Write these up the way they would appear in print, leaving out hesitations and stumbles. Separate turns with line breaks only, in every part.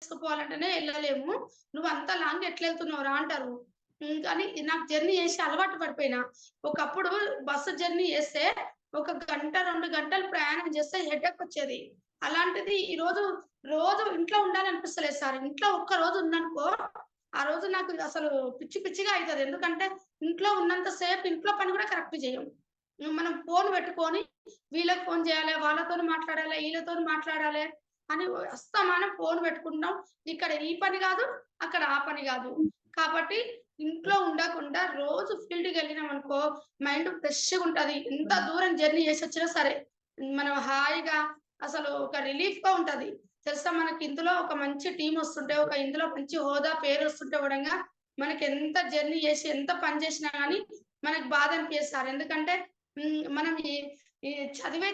చేసుకుపోవాలంటేనే వెళ్ళలేము. నువ్వు అంత లాంగ్ ఎట్లా వెళ్తున్నావురా అంటారు. కానీ నాకు జర్నీ చేసి అలవాటు పడిపోయినా. ఒకప్పుడు బస్సు జర్నీ చేస్తే ఒక గంట, 2 గంటలు ప్రయాణం చేస్తే హెడేక్ వచ్చేది. అలాంటిది రోజు ఇంట్లో ఉండాలనిపిస్తలేదు సార్. ఇంట్లో ఒక్క రోజు ఉన్నానుకో, ఆ రోజు నాకు అసలు పిచ్చి పిచ్చిగా అయితది. ఎందుకంటే ఇంట్లో ఉన్నంత సేపు ఇంట్లో పని కూడా కరెక్ట్ చేయం. మనం ఫోన్ పెట్టుకొని వీళ్ళకి ఫోన్ చేయాలి, వాళ్ళతోని మాట్లాడాలి, ఈళ్ళతోని మాట్లాడాలి అని అస్తమానం ఫోన్ పెట్టుకుంటాం. ఇక్కడ ఈ పని కాదు, అక్కడ ఆ పని కాదు. కాబట్టి ఇంట్లో ఉండకుండా రోజు ఫీల్డ్‌కెళ్ళినామనుకో మైండ్ ఫ్రెష్‌గా ఉంటది. ఎంత దూరం జర్నీ చేసొచ్చినా సరే, మనం హాయిగా అసలు ఒక రిలీఫ్‌గా ఉంటది. తెలుసా మనకి ఇందులో ఒక మంచి టీమ్ వస్తుంటే, ఇందులో మంచి హోదా, పేరొస్తుంటే గూడంగా మనకెంత జర్నీ చేసి, ఎంత పని చేసినా గానీ మనకు బాధ అనిపియదు సార్. ఎందుకంటే మనం ఈ ఈ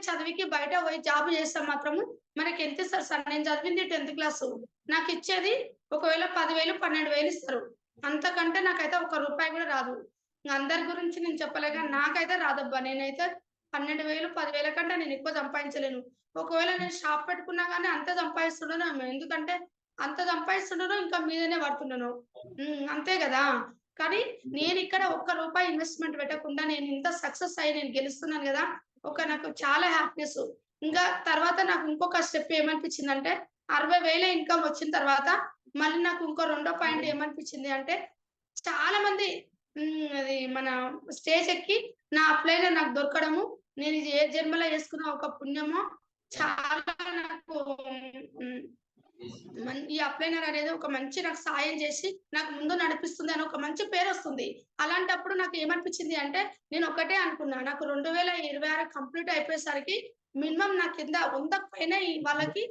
చదివికి బయట పోయి జాబ్ చేస్తే మాత్రము మనకెంతిస్తారు సార్? నేను చదివింది 10థ్ క్లాసు. నాకిచ్చేది ఒకవేళ 10,000, 12,000 ఇస్తారు. అంతకంటే నాకైతే ఒక్క రూపాయి గూడా రాదు. అందరి గురించి నేను చెప్పలే గాని నాకైతే రాదబ్బా! నేనైతే 12,000, 10,000 కంటే నేనెక్కువ సంపాదించలేను. ఒకవేళ నేను షాప్ పెట్టుకున్నా గాని అంతే సంపాదిస్తున్నానేమో. ఎందుకంటే అంత సంపాదిస్తున్నానో ఇంకా మీదనే పడుతున్నాను. అంతే గదా! కానీ నేనిక్కడ ఒక్క రూపాయి ఇన్వెస్ట్‌మెంట్ పెట్టకుండా నేనింత సక్సెస్ అయ్యి నేను గెలుస్తున్నాను గదా! నాకు చాలా హ్యాపీనెస్సు. ఇంకా తర్వాత నాకు ఇంకొక స్టెప్ ఏమనిపించిందంటే 60,000 ఇన్‌కమ్ వచ్చిన తర్వాత మళ్ళీ నాకు ఇంకో రెండో పాయింట్ ఏమనిపించింది అంటే చాలా మంది అది మన స్టేజ్ ఎక్కి నా అప్లై‌లో నాకు దొరకడము, నేను ఇది ఏ జన్మలో చేసుకున్న ఒక పుణ్యమో చాలా నాకు హ్మ్. ఈ అప్లైనర్ అనేది ఒక మంచి నాకు సాయం చేసి, నాకు ముందు నడిపిస్తుంది అని ఒక మంచి పేరొస్తుంది. అలాంటప్పుడు నాకేమనిపించింది అంటే, నేను ఒకటే అనుకున్నా. నాకు 2026 కంప్లీట్ అయిపోయేసరికి మినిమమ్ నా కింద 100కి పైన వాళ్ళకి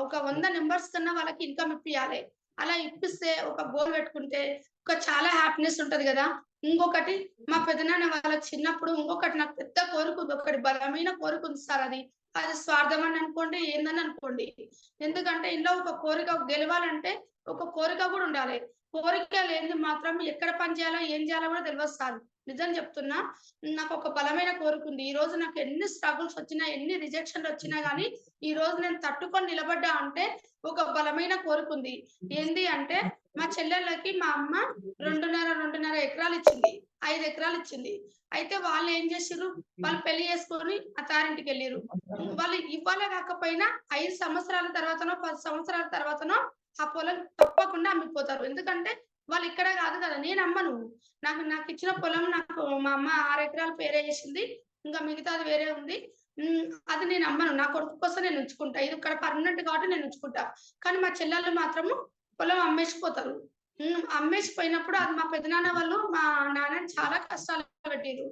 ఒక 100 నంబర్స్ కన్నా వాళ్ళకి ఇన్‌కమ్ ఇప్పియాలె. అలా ఇప్పిస్తే ఒక గోల్ పెట్టుకుంటే, చాలా హ్యాపీనెస్ ఉంటది గదా! ఇంకొకటి మా పెదనాన్న వాళ్ళకి చిన్నప్పుడు ఇంకొకటి నాకు పెద్ద కోరికుంది. ఒకటి బలమైన కోరికుంది సార్ అది. అది స్వార్థం అని అనుకోండి, ఏందని అనుకోండి. ఎందుకంటే ఇంట్లో ఒక కోరిక గెలవాలంటే ఒక కోరిక గూడా ఉండాలి. కోరిక లేనిది మాత్రం ఎక్కడ పని చేయాలో, ఏం చేయాలో గూడా తెలవదు సార్. నిజం చెప్తున్నా. నాకొక బలమైన కోరికుంది. ఈరోజు నాకు ఎన్ని స్ట్రగుల్స్ వచ్చినా, ఎన్ని రిజెక్షన్‌లొచ్చినా గానీ, ఈరోజు నేను తట్టుకొని నిలబడ్డా అంటే ఒక బలమైన కోరికుంది. ఏంది అంటే మా చెల్లెళ్ళకి మా అమ్మ 2.5 ఎకరాలిచ్చింది. 5 ఎకరాలిచ్చింది. అయితే వాళ్ళేం జేసిర్రు, వాళ్ళు పెళ్లి చేసుకొని అత్తారింటికెళ్ళిర్రు. వాళ్ళు ఇవ్వాల కాకపోయినా 5 సంవత్సరాల తర్వాతనో, 10 సంవత్సరాల తర్వాతనో ఆ పొలం తప్పకుండా అమ్మిపోతారు. ఎందుకంటే వాళ్ళిక్కడ గాదు గదా! నేనమ్మను. నాకిచ్చిన పొలం మా అమ్మ 6 ఎకరాలు పేరే జేసింది. ఇంకా మిగతాది వేరే ఉంది. అది నేనమ్మను. నా కొడుకు కోసం నేనుంచుకుంటా. ఇది ఇక్కడ పర్మనెంట్ కాబట్టి నేనుంచుకుంటా. కానీ మా చెల్లెళ్ళు మాత్రము పొలం అమ్మేసిపోతారు. అమ్మేసిపోయినప్పుడు అది మా పెదనాన్న వాళ్ళు మా నాన్నని చాలా కష్టాలు పెట్టిర్రు.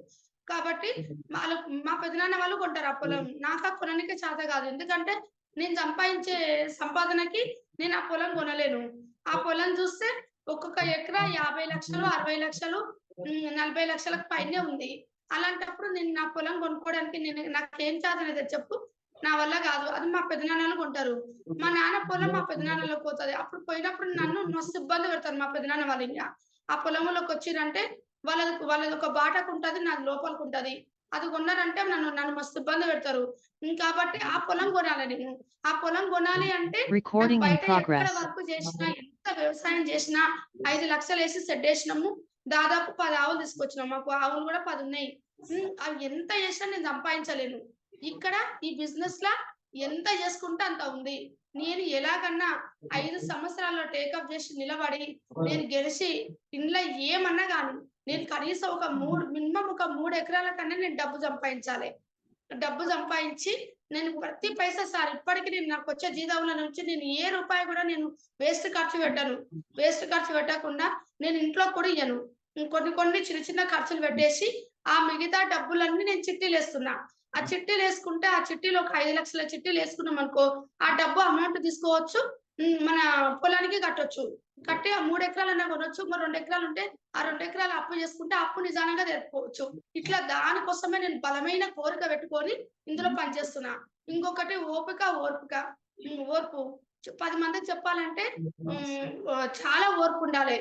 కాబట్టి వాళ్ళు మా పెదనాన్న వాళ్ళు కొంటారు ఆ పొలం. నాకా కొననీకే చేత గాదు. ఎందుకంటే నేను సంపాదించే సంపాదనకి నేను ఆ పొలం కొనలేను. ఆ పొలం చూస్తే ఒక్కొక్క ఎకరా 50,00,000, 60,00,000 40,00,000కి పైనే ఉంది. అలాంటప్పుడు నేను నా పొలం కొనుక్కోవడానికి నాకేం చేతనైతది చెప్పు? నా వల్ల గాదు. అది మా పెదనాన్నలు కొంటారు. మా నాన్న పొలం మా పెదనాన్నలకు పోతది. అప్పుడు పోయినప్పుడు నన్ను మస్తు ఇబ్బంది పెడతారు మా పెదనాన్న వాళ్ళింగ. ఆ పొలంలోకొచ్చిర్రంటే వాళ్ళదొక బాటకుంటది. నాది లోపలికుంటది. అది కొన్నారంటే నన్ను మస్తు ఇబ్బంది పెడతారు. కాబట్టి ఆ పొలం కొనాలి నేను. ఆ పొలం కొనాలి అంటే నాకు
Recording in
బయట ఎక్కడ
progress.
వర్క్ చేసినా, ఎంత వ్యవసాయం చేసినా 5,00,000 షెడ్డేసినాము. దాదాపు 10 ఆవులు తీసుకొచ్చినాం. మాకు ఆవులు కూడా 10 ఉన్నాయి. అవి ఎంత చేసినా నేను సంపాదించలేను. ఇక్కడ ఈ బిజినెస్‌లా ఎంత చేసుకుంటే అంత ఉంది. నేను ఎలాగన్నా 5 సంవత్సరాల్లో టేకప్ చేసి నిలబడి, నేను గెలిసి ఇండ్ల ఏమన్నా గాని, నేను కనీసం మినిమమ్ ఒక 3 ఎకరాల కన్నా నేను డబ్బు సంపాదించాలె. డబ్బు సంపాదించి నేను ప్రతి పైసా సార్ ఇప్పటికి నాకొచ్చే జీతంలో నుంచి నేను ఏ రూపాయి కూడా నేను వేస్ట్ ఖర్చు పెట్టను. వేస్ట్ ఖర్చు పెట్టకుండా నేను ఇంట్లో కూడా ఇయ్యను. కొన్ని చిన్న చిన్న ఖర్చులు పెట్టేసి, ఆ మిగతా డబ్బులన్నీ నేను చిట్టీలేస్తున్నా. ఆ చిట్టీలేసుకుంటే ఆ చిట్టీలో ఒక 5,00,000 చిట్టీలేసుకున్నామనుకో, ఆ డబ్బు అమౌంట్ తీసుకోవచ్చు. మన పొలానికి కట్టొచ్చు. కట్టి ఆ 3 ఎకరాలన్నా కొనొచ్చు. ఇంకో 2 ఎకరాలుంటే ఆ 2 ఎకరాలు అప్పు చేసుకుంటే అప్పు నిదానంగా తెరుపుకోవచ్చు. ఇట్లా దానికోసమే నేను బలమైన కోరిక పెట్టుకొని ఇందులో పనిచేస్తున్నా. ఇంకొకటి ఓపిక, ఓర్పుక. ఓర్పు. 10 మందికి చెప్పాలంటే చాలా ఓర్పుండాలె.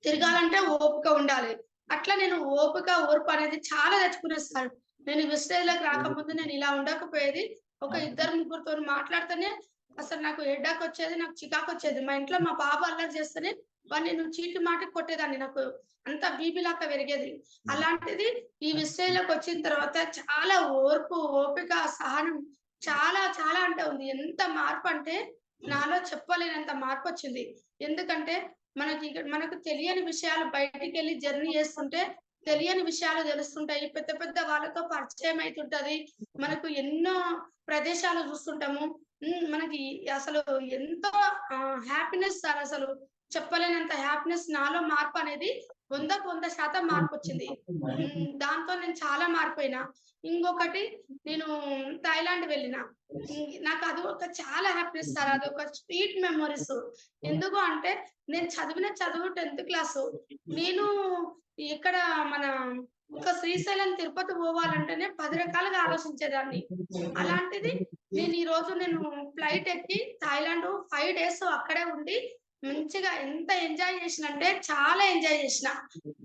తిరగాలంటే ఓపిక ఉండాలి. అట్లా నేను ఓపిక, ఓర్పు అనేది చాలా తెచ్చుకున్నా సార్. నేను ఈ స్టేజ్‌లోకి రాకముందు నేను ఇలా ఉండకపోయేది. ఒక ఇద్దరు ముగ్గురితోని మాట్లాడితేనే అసలు నాకు హెడ్‌ఏక్ వచ్చేది. నాకు చికాకొచ్చేది. మా ఇంట్లో మా బాబు అల్లరి చేస్తేనే వాడిని నువ్వు చీటి మాటికి కొట్టేదాన్ని. నాకు అంత బీపీలాగా పెరిగేది. అలాంటిది ఈ విషయంలోకొచ్చిన తర్వాత చాలా ఓర్పు, ఓపిక, సహనం చాలా చాలా అంటే ఉంది. ఎంత మార్పంటే నాలో చెప్పలేనంత మార్పొచ్చింది. ఎందుకంటే మనకు తెలియని విషయాలు బయటికెళ్ళి జర్నీ చేస్తుంటే తెలియని విషయాలు తెలుస్తుంటాయి. పెద్ద పెద్ద వాళ్ళతో పరిచయం అయితుంటది. మనకు ఎన్నో ప్రదేశాలు చూస్తుంటాము. మనకి అసలు ఎంతో హ్యాపీనెస్ అసలు చెప్పలేనంత హ్యాపీనెస్ నాలో మార్పనేది 100కు 100% మార్పొచ్చింది. దాంతో నేను చాలా మారిపోయినా. ఇంకొకటి నేను థాయిలాండ్ వెళ్ళిన. నాకు అది ఒక చాలా హ్యాపీనెస్ సార్. అదొక స్వీట్ మెమోరీస్. ఎందుకు అంటే నేను చదివిన చదువు 10థ్ క్లాసు. నేను ఇక్కడ మన ఒక శ్రీశైలం, తిరుపతి పోవాలంటేనే 10 రకాలుగా ఆలోచించేదాన్ని. అలాంటిది నేను ఫ్లైట్ ఎక్కి థాయిలాండ్ 5 డేస్ అక్కడే ఉండి మంచిగా ఎంత ఎంజాయ్ చేసినంటే చాలా ఎంజాయ్ చేసిన.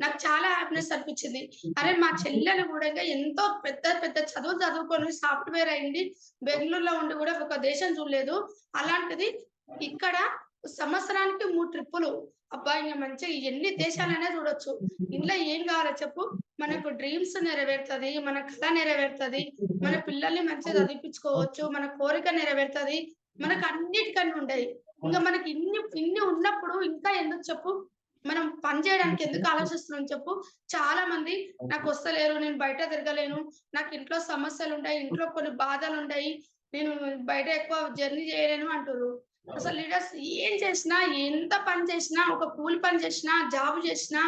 నాకు చాలా హ్యాపీనెస్ అనిపించింది. అరే! మా చెల్లెలు గూడా ఎంతో పెద్ద పెద్ద చదువులు చదువుకొని సాఫ్ట్‌వేర్ అయింది. బెంగుళూరులో ఉండి గూడా ఒక దేశం చూడలేదు. అలాంటిది ఇక్కడ సంవత్సరానికి 3 ట్రిప్పులు. అబ్బా! ఇంగ మంచిగా ఎన్ని దేశాలైనా చూడొచ్చు. ఇంట్లో ఏం కావాలో చెప్పు? మనకు డ్రీమ్స్ నెరవేరుతది. మన కల నెరవేరుతది. మన పిల్లల్ని మంచిగా చదివిపించుకోవచ్చు. మన కోరిక నెరవేరుతది. మనకు అన్నిటికన్నా ఉండయి. ఇంక మనకి ఇన్ని ఇన్ని ఉన్నప్పుడు ఇంకా ఎందుకు చెప్పు? మనం పని చేయడానికి ఎందుకు ఆలోచిస్తున్నాం చెప్పు? చాలా మంది నాకొస్తలేరు. నేను బయట తిరగలేను. నాకు ఇంట్లో సమస్యలుంటాయి. ఇంట్లో కొన్ని బాధలుంటాయి. నేను బయట ఎక్కువ జర్నీ చేయలేను అంటుర్రు. అసలు లీడర్స్ ఏం చేసినా, ఎంత పని చేసినా, ఒక కూలి పని చేసినా, జాబ్ చేసినా,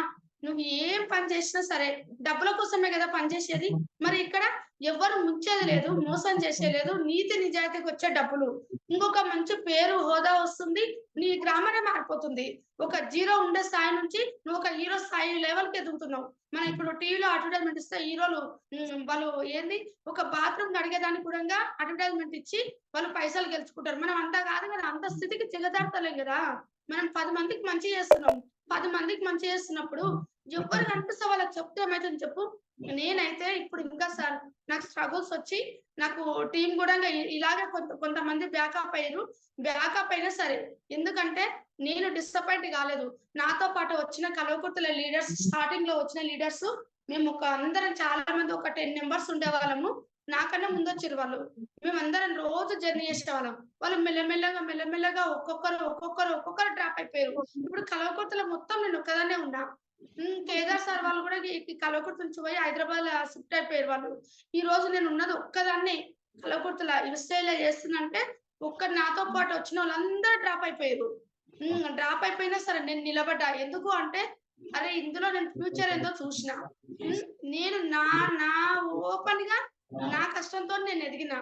నువ్వు ఏం పని చేసినా సరే, డబ్బుల కోసమే గదా పని చేసేది. మరి ఇక్కడ ఎవ్వరు ముంచేది లేదు, మోసం చేసేది లేదు. నీతి నిజాయితీకొచ్చే డబ్బులు. ఇంకొక మంచి పేరు, హోదా వస్తుంది. నీ గ్రామరే మారిపోతుంది. ఒక జీరో ఉండే స్థాయి నుంచి నువ్వు ఒక హీరో స్థాయి లెవెల్‌కి ఎదుగుతున్నావు. మనం ఇప్పుడు టీవీలో అడ్వర్టైజ్‌మెంట్ ఇస్తే హీరోలు వాళ్ళు ఏంది ఒక బాత్రూమ్ కడిగేదానికి కూడంగా అడ్వర్టైజ్‌మెంట్ ఇచ్చి వాళ్ళు పైసలు గెలుచుకుంటారు. మనం అంత కాదు గదా! అంత స్థితికి దిగజారుతలేం గదా! మనం 10 మందికి మంచి చేస్తున్నాం. 10 మందికి మంచి చేస్తున్నప్పుడు ఎవ్వరు కనిపిస్తే వాళ్ళకి చెప్తే ఏమైతుంది చెప్పు? నేనైతే ఇప్పుడు ఇంకా సార్ నాకు స్ట్రగుల్స్ వచ్చి నాకు టీమ్ గూడంగా ఇలాగే కొంతమంది బ్యాకప్ అయ్యిర్రు. బ్యాకప్ అయినా సరే ఎందుకంటే నేను డిసప్పాయింట్ గాలేదు. నాతో పాటు వచ్చిన కల్వకుర్తిలో లీడర్స్ స్టార్టింగ్‌లో వచ్చిన లీడర్స్ మేము అందరం చాలా మంది ఒక 10 మెంబర్స్ ఉండేవాళ్ళము. నాకన్నా ముందొచ్చిర్రు వాళ్ళు. మేమందరం రోజు జర్నీ చేసేవాళ్ళం. వాళ్ళు మెల్లమెల్లగా ఒక్కొక్కరు డ్రాప్ అయిపోయారు. ఇప్పుడు కల్వకుర్తిలో మొత్తం నేను ఒక్కదాన్నే ఉన్నా. కేదార్ సార్ వాళ్ళు కూడా కల్వకుర్తి నుంచి పోయి హైదరాబాద్ షిఫ్ట్ అయిపోయారు వాళ్ళు. ఈరోజు నేనున్నది ఒక్కదాన్నే కల్వకుర్తిల. ఇన్‌స్టైల్‌లో చేస్తున్నంటే నాతో పాటు వచ్చినోళ్ళందరూ డ్రాప్ అయిపోయారు. డ్రాప్ అయిపోయినా సరే నేను నిలబడ్డా. ఎందుకు అంటే, అరే! ఇందులో నేను ఫ్యూచర్ ఏందో చూషినా. హ్మ్. నేను నా నా ఓపెన్‌గా నా కష్టంతోని నేను ఎదిగినా.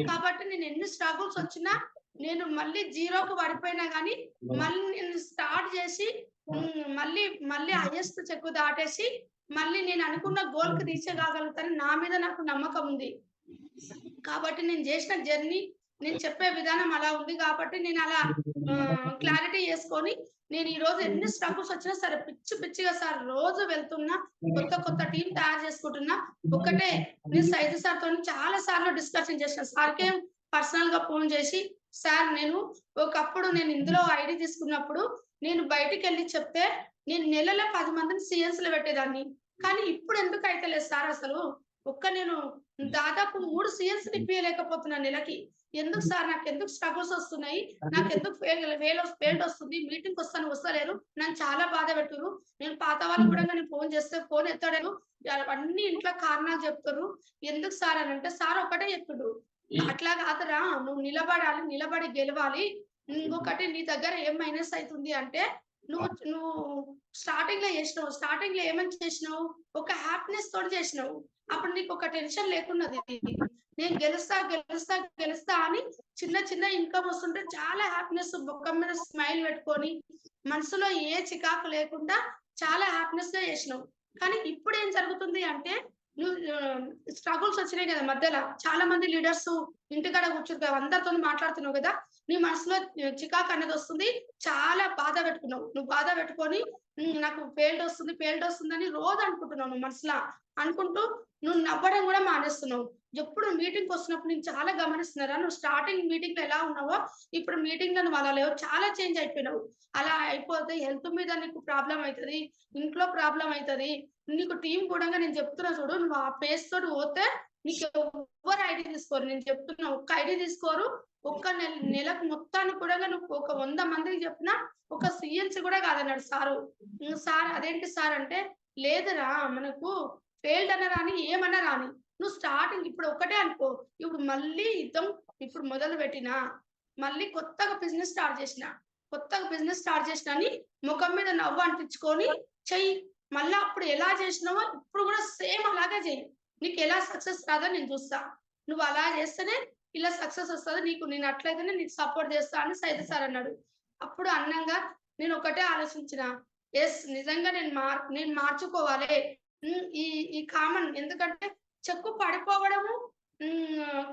కాబట్టి నేను ఎన్ని స్ట్రగుల్స్ వచ్చినా, నేను మళ్ళీ జీరోకి పడిపోయినా గానీ, మళ్ళీ నేను స్టార్ట్ చేసి మళ్ళీ హైయెస్ట్ చెక్కు దాటేసి, మళ్ళీ నేను అనుకున్న గోల్‌కి రీచ్ కాగలుగుతానని నా మీద నాకు నమ్మకం ఉంది. కాబట్టి నేను జేసిన జర్నీ, నేను చెప్పే విధానం అలా ఉంది గాబట్టి నేనలా క్లారిటీ చేసుకొని, నేను ఈరోజు ఎన్ని స్ట్రగుల్స్ వచ్చినా సరే పిచ్చిగా సార్ రోజు వెళ్తున్నా. కొత్త టీమ్ తయారు చేసుకుంటున్నా. ఒక్కటే నేను సైజు సార్‌తోని చాలా సార్లు డిస్కషన్ చేసిన. సార్‌కే పర్సనల్‌గా ఫోన్ చేసి, సార్ నేను ఇందులో ఐడీ తీసుకున్నప్పుడు నేను బయటికెళ్ళి చెప్తే, నేను నెలలో 10 మందిని సీఎన్స్‌లో పెట్టేదాన్ని. కానీ ఇప్పుడెందుకు అయితలేదు సార్ అసలు? నేను దాదాపు 3 సీఎల్స్‌ని ఇప్పియలేకపోతున్నా నెలకి. ఎందుకు సార్ నాకెందుకు స్ట్రగుల్స్ ఒస్తున్నాయి? నాకెందుకు ఫెయిల్‌డొస్తుంది. మీటింగ్‌కొస్తాను వస్తలేరు. నన్ను చాలా బాధ పెట్టుర్రు. నేను పాత వాళ్ళకి గూడా నేను ఫోన్ చేస్తే ఫోన్ ఎత్తడను. అన్నీ ఇంట్లో కారణాలు చెప్తుర్రు. ఎందుకు సార్ అనంటే సార్ ఒకటే చెప్పిండు. అట్లా కాదురా నువ్వు నిలబడాలి. నిలబడి గెలవాలి. ఇంకొకటి నీ దగ్గర ఏం మైనస్ అయితుంది అంటే నువ్వు స్టార్టింగ్‌లో చేసినావు. స్టార్టింగ్‌లో ఏమని చేసినావు? ఒక హ్యాపీనెస్ తోటి చేసినావు. అప్పుడు నీకొక టెన్షన్ లేకున్నది. నేను గెలుస్తా అని చిన్న ఇన్‌కమ్ వస్తుంటే చాలా హ్యాపీనెస్ మొఖం మీద స్మైల్ పెట్టుకొని, మనసులో ఏ చికాకు లేకుండా చాలా హ్యాపీనెస్‌గా చేసినావు. కానీ ఇప్పుడేం జరుగుతుంది అంటే, నువ్వు స్ట్రగుల్స్ వచ్చినాయి గదా! మధ్యల. చాలా మంది లీడర్సు ఇంటికాడ కూర్చుంటారు. అందరితోని మాట్లాడుతున్నావు గదా! నీ మనసులో చికాకు అనేది వస్తుంది. చాలా బాధ పెట్టుకున్నావు. నువ్వు బాధ పెట్టుకొని నాకు ఫెయిల్డ్ వస్తుందని రోజు అనుకుంటున్నావు నువ్వు మనసులా. అనుకుంటూ నువ్వు నవ్వడం కూడా మానేస్తున్నావు. ఎప్పుడు మీటింగ్‌కి వస్తున్నప్పుడు నేను చాలా గమనిస్తున్నారా, నువ్వు స్టార్టింగ్ మీటింగ్‌లో ఎలా ఉన్నావో, ఇప్పుడు మీటింగ్‌లో నువ్వు అలా లేవు. చాలా చేంజ్ అయిపోయినావు. అలా అయిపోతే హెల్త్ మీద నీకు ప్రాబ్లమ్ అయితది. ఇంట్లో ప్రాబ్లమ్ అయితది. నీకు టీమ్ కూడంగా నేను చెప్తున్నా చూడు, నువ్వు ఆ పేస్ తోటి పోతే నీకు ఎవ్వరు ఐడీ తీసుకోరు. నేను చెప్తున్నా, ఒక్క ఐడీ తీసుకోరు. ఒక్క నెలకు మొత్తానికి కూడంగా నువ్వు ఒక 100 మందికి చెప్పినా ఒక సీఎల్‌సీ కూడా కాదన్నాడు సారు. సార్ అదేంటి సార్ అంటే, లేదురా మనకు ఫెయిల్డ్ అన్నా రాని, ఏమన్నా రాని. నువ్వు స్టార్టింగ్ ఇప్పుడు ఒక్కటే అనుకో. ఇప్పుడు మళ్ళీ యుద్ధం ఇప్పుడు మొదలుపెట్టినా, మళ్ళీ కొత్తగా బిజినెస్ స్టార్ట్ చేసినా. కొత్తగా బిజినెస్ స్టార్ట్ చేసినా అని మొఖం మీద నవ్వు అంటించుకొని చెయ్యి. మళ్ళా అప్పుడు ఎలా చేసినావో ఇప్పుడు కూడా సేమ్ అలాగే చెయ్యి. నీకెలా సక్సెస్ రాదో నేను చూస్తా. నువ్వు అలా చేస్తేనే ఇలా సక్సెస్ వస్తది. నేను అట్లయితేనే నీకు సపోర్ట్ చేస్తా అని సైద్ సార్ అన్నాడు. అప్పుడు అన్నంగా నేను ఒకటే ఆలోచించిన. యెస్, నిజంగా నేను మార్చుకోవాలే. ఈ ఈ కామన్ ఎందుకంటే చెక్కు పడిపోవడము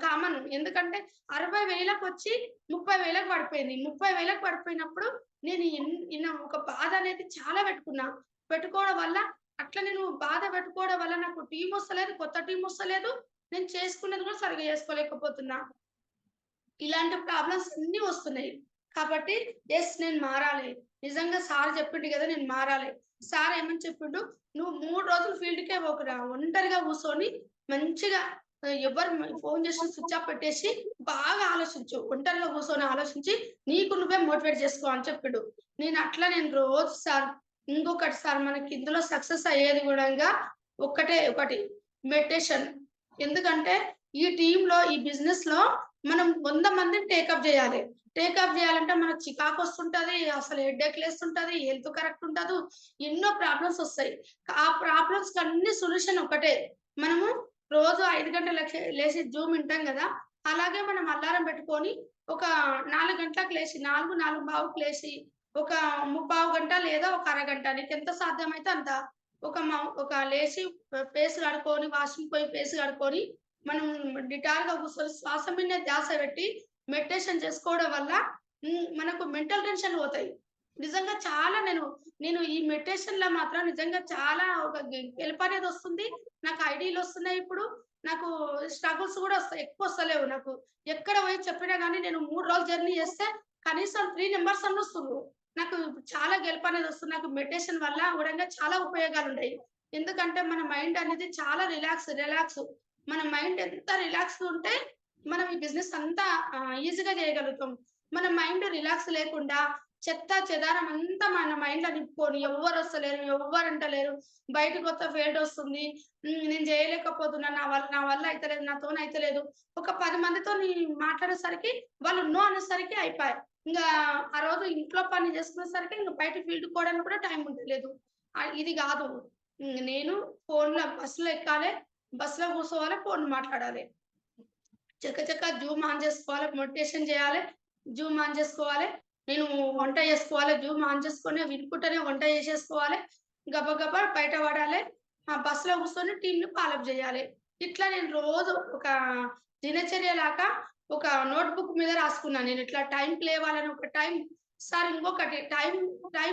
కామన్. ఎందుకంటే 60,000కొచ్చి 30,000కి పడిపోయింది. 30,000కి పడిపోయినప్పుడు నేను ఒక బాధ అనేది చాలా పెట్టుకున్నా. పెట్టుకోవడం వల్ల అట్లా నేను బాధ పెట్టుకోవడం వల్ల నాకు టీమొస్తలేదు. కొత్త టీమొస్తలేదు. నేను చేసుకున్నది కూడా సరిగ్గా చేసుకోలేకపోతున్నా. ఇలాంటి ప్రాబ్లమ్స్ అన్నీ వస్తున్నాయి. కాబట్టి యెస్, నేను మారాలి. నిజంగా సార్ చెప్పిండు గదా, నేను మారాలి. సార్ ఏమని చెప్పిండు, "నువ్వు 3 రోజులు ఫీల్డ్‌కే పోకురా. ఒంటరిగా కూసోని మంచిగా ఎవరు ఫోను చేసినా స్విచ్ ఆఫ్ పెట్టేసి బాగా ఆలోచించు. ఒంటరిగా కూసోని ఆలోచించి నీకు నువ్వే మోటివేట్ చేసుకో" అని చెప్పిండు. నేను రోజు సార్, ఇంకొకటి సార్, మనకి ఇందులో సక్సెస్ అయ్యేది గూడంగా ఒకటి మెడిటేషన్. ఎందుకంటే ఈ టీమ్‌లో, ఈ బిజినెస్‌లో మనం 100 మందిని టేకప్ జేయాలి. టేకప్ జేయాలంటే మనకు చికాకొస్తుంటది. అసలు హెడ్‌ఏక్‌లేస్తుంటది. హెల్త్ కరెక్ట్ ఉండదు. ఎన్నో ప్రాబ్లమ్స్ ఒస్తాయి. ఆ ప్రాబ్లమ్స్‌కన్నీ సొల్యూషన్ ఒకటే. మనము రోజు 5 గంటలకి లేసి జూమ్ వింటాం గదా, అలాగే మనం అలారం పెట్టుకొని ఒక 4 గంటలకు లేసి 4, 4:15కి లేసి ఒక ముప్పావు గంట లేదా ఒక అరగంట నీకెంత సాధ్యమైతే అంత ఒక లేసి ఫేస్ కడుక్కొని, వాష్‌రూమ్‌కి పోయి ఫేస్ కడుక్కొని, మనం నిటారుగా కూర్చొని శ్వాస మీదనే ధ్యాస పెట్టి మెడిటేషన్ చేసుకోవడం వల్ల మనకు మెంటల్ టెన్షన్‌లు పోతాయి. నిజంగా చాలా నేను ఈ మెడిటేషన్‌లో మాత్రం నిజంగా చాలా ఒక గెలుపనేది వస్తుంది. నాకు ఐడీలొస్తున్నాయి ఇప్పుడు. నాకు స్ట్రగుల్స్ కూడా వస్తాయి. ఎక్కువొస్తలేవు నాకు. ఎక్కడ పోయి చెప్పినా గాని నేను 3 రోజులు జర్నీ చేస్తే కనీసం 3 నంబర్స్ అన్న వస్తుర్రు. నాకు చాలా గెలుపనేది వస్తుంది. నాకు మెడిటేషన్ వల్ల గూడంగా చాలా ఉపయోగాలున్నాయి. ఎందుకంటే మన మైండ్ అనేది చాలా రిలాక్స్. మన మైండ్ ఎంత రిలాక్స్‌గా ఉంటే మనం ఈ బిజినెస్ అంతా ఈజీగా చేయగలుగుతాం. మన మైండ్ రిలాక్స్ లేకుండా చెత్తా చెదారం అంతా మన మైండ్‌లో నింపుకొని ఎవ్వరంటలేరు. బయటకొస్తే ఫెయిల్డొస్తుంది. నేను చేయలేకపోతున్నా. నా వల్ల అయితలేదు. నాతోనైతలేదు. ఒక 10 మందితోని మాట్లాడేసరికి వాళ్ళు నో అనేసరికి అయిపాయే. ఇంగా ఆ రోజు ఇంట్లో పని చేసుకునేసరికి ఇంక బయట ఫీల్డ్‌కి పోవడానికి కూడా టైం ఉంటలేదు. ఇది గాదు. నేను ఫోన్‌లో బస్సులో ఎక్కాలే, బస్సులో కూసోవాలే, ఫోన్ మాట్లాడాలి. చకచకా జూమ్ ఆన్ చేసుకోవాలి. మెడిటేషన్ చేయాలి. జూమ్ ఆన్ చేసుకోవాలి. నేను వంట చేసుకోవాలి. జూమ్ ఆన్ చేసుకొని వినుకుంటూనే వంట చేసేసుకోవాలి. గబగబా బయట పడాలి. బస్సులో కూర్చొని టీమ్‌ని ఫాలోఅప్ చేయాలి. ఇట్లా నేను రోజు ఒక దినచర్యలాగా ఒక నోట్‌బుక్ మీద రాసుకున్నా. నేను ఇట్లా టైంకి లేవాలని ఒక టైం. సార్ ఇంకొకటి టైం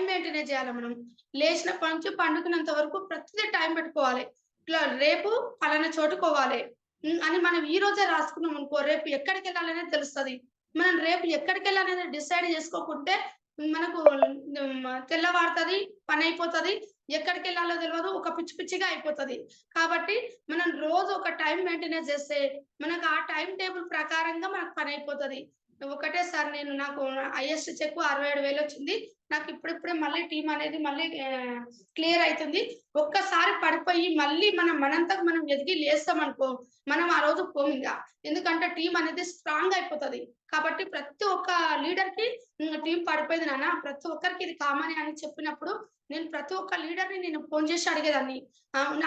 మెయింటైన్ చేయాలి మనం. లేచినప్పటి నుంచి పండుకునేంత వరకు ప్రతిదీ టైం పెట్టుకోవాలి. ఇట్లా రేపు పలానా చోటుకి పోవాలి. అని మనం ఈ రోజే రాసుకున్నామనుకో, రేపు ఎక్కడికెళ్ళాలనేది తెలుస్తది. మనం రేపు ఎక్కడికెళ్ళాలనేది డిసైడ్ చేసుకోకుంటే, మనకు తెల్లవారుతది, పనయిపోతది. ఎక్కడికెళ్ళాలో తెలవదు. ఒక పిచ్చి పిచ్చిగా అయిపోతది. కాబట్టి మనం రోజు ఒక టైమ్ మెయింటెనెన్స్ చేస్తే, మనకు ఆ టైమ్ టేబుల్ ప్రకారంగా మనకు పనయిపోతది. ఒకటేసారి నాకు హైయెస్ట్ చెక్ 67,000 వచ్చింది. నాకు ఇప్పుడిప్పుడే మళ్ళీ టీమ్ అనేది మళ్ళీ క్లియర్ అయితుంది. ఒక్కసారి పడిపోయి మళ్ళీ మనంతకు మనం ఎదిగి లేస్తామనుకో, మనం ఆ రోజు పోమింగ. ఎందుకంటే టీమ్ అనేది స్ట్రాంగ్ అయిపోతది. కాబట్టి ప్రతి ఒక్క లీడర్‌కి టీమ్ పడిపోయింది నాన్న, ప్రతి ఒక్కరికి ఇది కామనే అని చెప్పినప్పుడు, నేను ప్రతి ఒక్క లీడర్‌ని ఫోను చేసి అడిగేదాన్ని.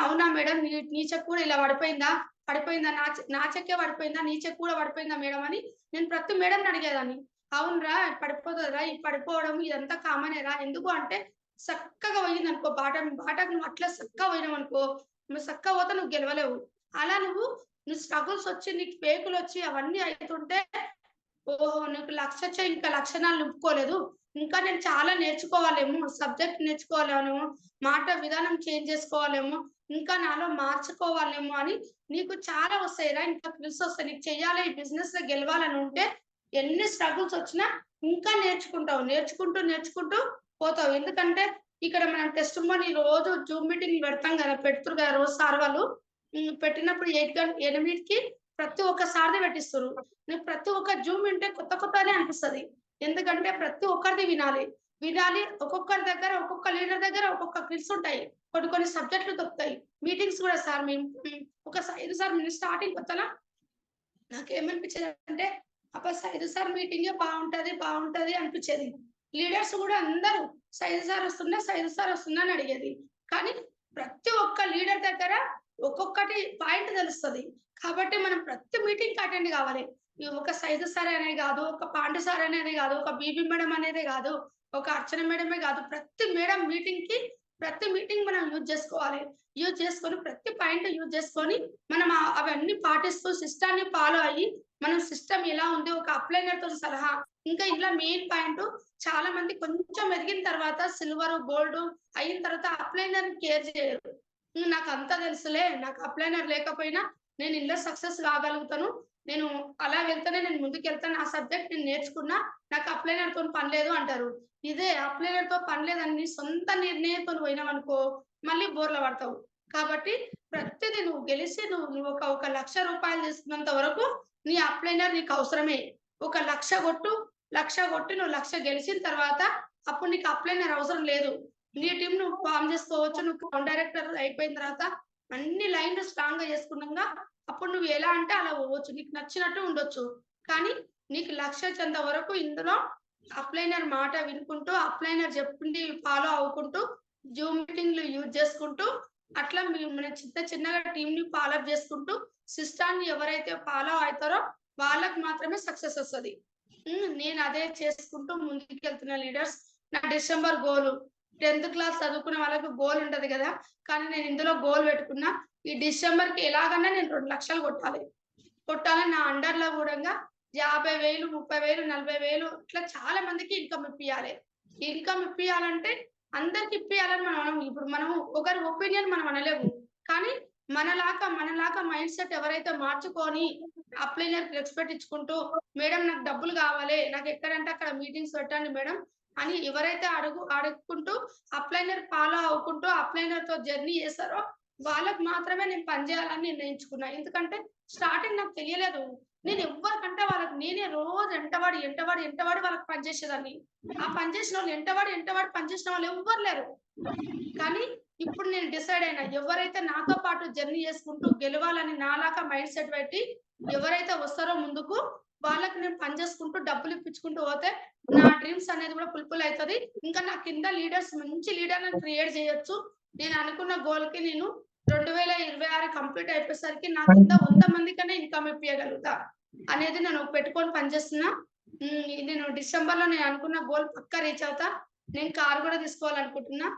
అవునా మేడం, నీ చెక్ కూడా ఇలా పడిపోయిందా? పడిపోయిందా? నా చెక్కే పడిపోయిందా? నీ చెక్ కూడా పడిపోయిందా మేడం అని నేను ప్రతి మేడంని అడిగేదాన్ని. అవునురా పడిపోతదిరా, ఈ పడిపోవడం ఇదంతా కామనేరా. ఎందుకు అంటే సక్కగా పోయిందనుకో బాటకు నువ్వు అట్లా సక్కగా పోయినావనుకో, నువ్వు సక్కగా పోతే నువ్వు గెలవలేవు. అలా నువ్వు స్ట్రగుల్స్ వచ్చి నీకు ఫేకులొచ్చి అవన్నీ అయితుంటే ఓహో! నీకు లక్షొచ్చే ఇంకా లక్షణాలు నింపుకోలేదు. ఇంకా నేను చాలా నేర్చుకోవాలేమో, సబ్జెక్ట్ నేర్చుకోవాలేమో, మాట విధానం చేంజ్ చేసుకోవాలేమో, ఇంకా నాలో మార్చుకోవాలేమో అని నీకు చాలా వస్తాయిరా. ఇంకా స్కిల్సొస్తాయి. నీకు చెయ్యాలి ఈ బిజినెస్‌లో గెలవాలని ఉంటే ఎన్ని స్ట్రగుల్స్ వచ్చినా ఇంకా నేర్చుకుంటావు. నేర్చుకుంటూ పోతావు. ఎందుకంటే ఇక్కడ మనం టెస్టిమోనీ రోజు జూమ్ మీటింగ్‌లు పెడతాం గదా! పెడుతుర్రు గదా! రోజు సార్ వాళ్ళు. పెట్టినప్పుడు 8కి ప్రతి ఒక్క సార్‌ది పెట్టిస్తుర్రు. నీకు ప్రతి ఒక్క జూమ్ వింటే కొత్తనే అనిపిస్తది. ఎందుకంటే ప్రతి ఒక్కరిది వినాలి. ఒక్కొక్కరి దగ్గర ఒక్కొక్క లీడర్ దగ్గర ఒక్కొక్క క్విజ్ ఉంటాయి. కొన్ని సబ్జెక్టులు దొరుకుతాయి. మీటింగ్స్ గూడా సార్ మేము ఒక సైదు సార్ నేను స్టార్టింగ్ కొత్తలా నాకేమనిపించేదంటే అబ్బా! సైదు సార్ మీటింగే బావుంటది అనిపిచ్చేది. లీడర్స్ గూడా అందరూ సైదు సార్ వస్తుందా అని అడిగేది. కానీ ప్రతి ఒక్క లీడర్ దగ్గర ఒక్కొక్కటి పాయింట్ తెలుస్తది. కాబట్టి మనం ప్రతి మీటింగ్‌కి అటెండ్ గావాలి. ఈ ఒక సైదు సార్ అనే గాదు, ఒక పాండు సార్ అనేదే గాదు, ఒక బీబీ మేడం అనేదే గాదు, ఒక అర్చన మేడమే గాదు. ప్రతి మీటింగ్ మనం యూజ్ జేసుకోవాలి. యూజ్ చేసుకొని ప్రతి పాయింట్ యూజ్ చేసుకొని మనం అవన్నీ పాటిస్తూ సిస్టాన్ని ఫాలో అయ్యి, మనం సిస్టమ్ ఎలా ఉంది ఒక అప్లైనర్‌తో సలహా ఇంకా ఇందులో మెయిన్ పాయింటు చాలా మంది కొంచెం ఎదిగిన తర్వాత సిల్వరు, గోల్డు అయిన తర్వాత అప్లైనర్‌ని కేర్ చేయరు. నాకంతా తెలుసులే. నాకు అప్లైనర్ లేకపోయినా నేను ఇందులో సక్సెస్ కాగలుగుతాను. నేను అలా వెళ్తేనే నేను ముందుకెళ్తాను. ఆ సబ్జెక్ట్ నేను నేర్చుకున్నా. నాకు అప్లైనర్‌తోని పని లేదు అంటారు. ఇదే అప్లైనర్‌తో పని లేదని నీ సొంత నిర్ణయంతోని పోయినావనుకో మళ్ళీ బోర్ల పడతావు. కాబట్టి ప్రతిది నువ్వు గెలిసి నువ్వు ఒక రూ. 1,00,000 తీసుకున్నంత వరకు నీ అప్లైనర్ నీకు అవసరమే. ఒక 1,00,000 కొట్టు. 1,00,000 కొట్టి నువ్వు 1,00,000 గెలిసిన తర్వాత అప్పుడు నీకు అప్లైనర్ అవసరం లేదు. నీ టీమ్ నువ్వు ఫార్మ్ చేసుకోవచ్చు. నువ్వు కౌంట్ డైరెక్టర్ అయిపోయిన తర్వాత అన్ని లైన్‌లు స్ట్రాంగ్‌గా చేసుకున్నాంగా అప్పుడు నువ్వు ఎలా అంటే అలా పోవచ్చు. నీకు నచ్చినట్టు ఉండొచ్చు. కానీ నీకు 1,00,000 వచ్చేంత వరకు ఇందులో అప్లైనర్ మాట వినుకుంటూ, అప్లైనర్ చెప్పింది ఫాలో అవ్వుకుంటూ, జూమ్ మీటింగ్‌లు యూజ్ చేసుకుంటూ, అట్లా మన చిన్నగా టీమ్‌ని ఫాలో అప్ చేసుకుంటూ, సిస్టాన్ని ఎవరైతే ఫాలో అయితారో వాళ్ళకి మాత్రమే సక్సెస్ వస్తది. నేను అదే చేసుకుంటూ ముందుకెళ్తున్న లీడర్స్. నా డిసెంబర్ గోలు 10థ్ క్లాస్ చదువుకునే వాళ్ళకి గోల్ ఉంటది గదా! కానీ నేను ఇందులో గోల్ పెట్టుకున్నా. ఈ డిసెంబర్‌కి ఎలాగన్నా నేను 2,00,000 కొట్టాలి. కొట్టాలని నా అండర్‌లో గూడంగా 50,000, 30,000, 40,000 ఇట్లా చాలా మందికి ఇన్‌కమ్ ఇప్పియాలి. ఇన్‌కమ్ ఇప్పియాలంటే అందరికి ఇప్పియాలని మనం అనము. ఇప్పుడు మనము ఒకరి ఒపీనియన్ మనం అనలేము. కానీ మనలాగా మైండ్ సెట్ ఎవరైతే మార్చుకొని అప్లైనర్‌కి రెస్పెక్ట్ ఇచ్చుకుంటూ, మేడం నాకు డబ్బులు గావాలి. నాకెక్కడంటే అక్కడ మీటింగ్స్ పెట్టండి మేడం అని ఎవరైతే అడుక్కుంటూ అప్లైనర్ ఫాలో అవ్వుకుంటూ అప్లైనర్‌తో జర్నీ చేస్తారో వాళ్ళకి మాత్రమే నేను పని చేయాలని నిర్ణయించుకున్నా. ఎందుకంటే స్టార్టింగ్ నాకు తెలియలేదు. నేను ఎవ్వరికంటే వాళ్ళకి నేనే రోజు ఎంటబడి వాళ్ళకి పని చేసేదాన్ని. ఆ పని చేసినోళ్ళు ఎంటబడి పని చేసిన వాళ్ళు ఎవ్వరు లేరు. కానీ ఇప్పుడు నేను డిసైడ్ అయినా. ఎవరైతే నాతో పాటు జర్నీ చేసుకుంటూ గెలవాలని నాలాగా మైండ్ సెట్ పెట్టి ఎవరైతే వస్తారో ముందుకు వాళ్ళకి నేను పని చేసుకుంటూ డబ్బులు ఇప్పించుకుంటూ పోతే నా డ్రీమ్స్ అనేది కూడా ఫుల్‌ఫిల్ అయితది. ఇంకా నా కింద లీడర్స్ మంచి లీడర్‌లను క్రియేట్ చేయొచ్చు. నేను అనుకున్న గోల్‌కి నేను 2026 కంప్లీట్ అయిపోయేసరికి నా కింద 100 మందికన్నా ఇన్‌కమ్ ఇప్పియగలుగుతా అనేది నేను పెట్టుకొని పనిచేస్తున్నా. నేను డిసెంబర్‌లో నేను అనుకున్న గోల్ పక్కా రీచ్ అవుతా. నేను కార్ కూడా తీసుకోవాలనుకుంటున్నా.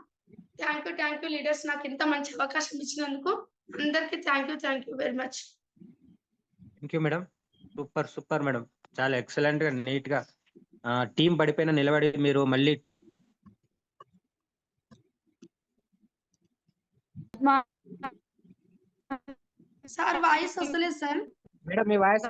థాంక్ యూ లీడర్స్ నాకింత మంచి అవకాశం ఇచ్చినందుకు. అందరికి thank you very much.
Thank you madam. Super madam. చాలా ఎక్సలెంట్‌గా, నీట్‌గా టీమ్ పడిపోయిన నిలబడి మీరు మళ్ళీ
సార్ వాయిస్ వస్తలేదు సార్.
మేడం మీ వాయిస్